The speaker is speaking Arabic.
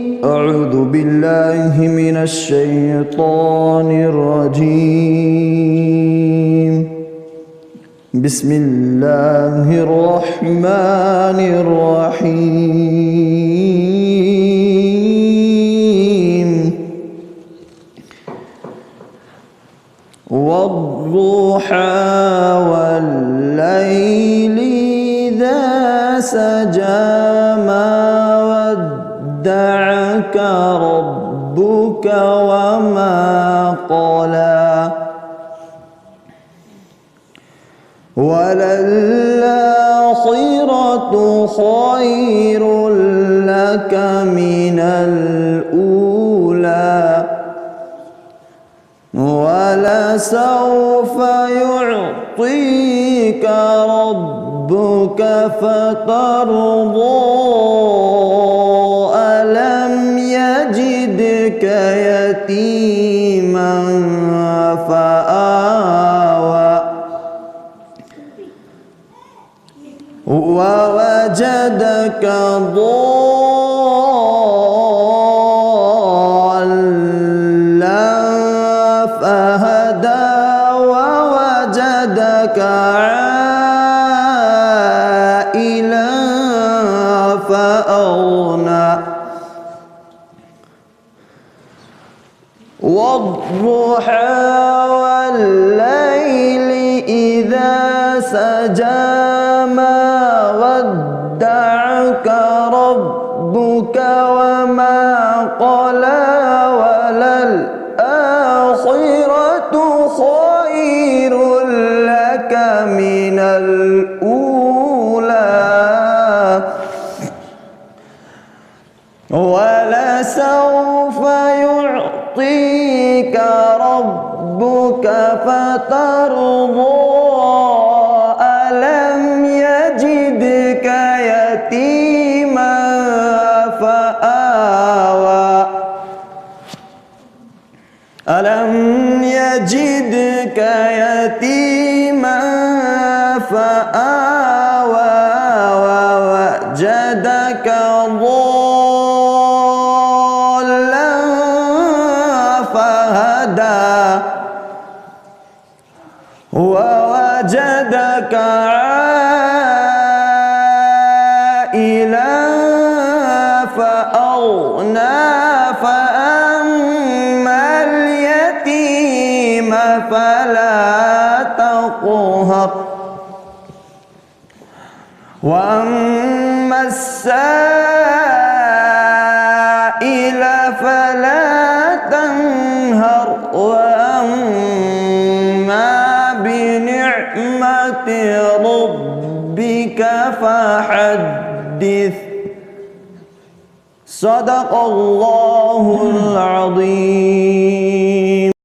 أعوذ بالله من الشيطان الرجيم. بسم الله الرحمن الرحيم. والضحى والليل إذا سجى ما ودعك ربك وما قلى وللآخرة خير لك من الأولى ولسوف يعطيك ربك فترضى ألم يجدك يتيما فآوى ووجدك ضالا فهدى ووجدك عائلا فأغنى والضحى والليل إذا سجى ما ودعك ربك وما قلى وللآخرة خير لك من الأولى ولسوف يعطيك ربك فترضى ألم يجدك يتيما فآوى ألم يجدك يتيما فآوى ووجدك ضالا فهدى ووجدك عائلا فأغنى فأما اليتيم فلا تقهر وأما السائل فلا تنهر وأما بنعمة ربك فحدث صدق الله العظيم.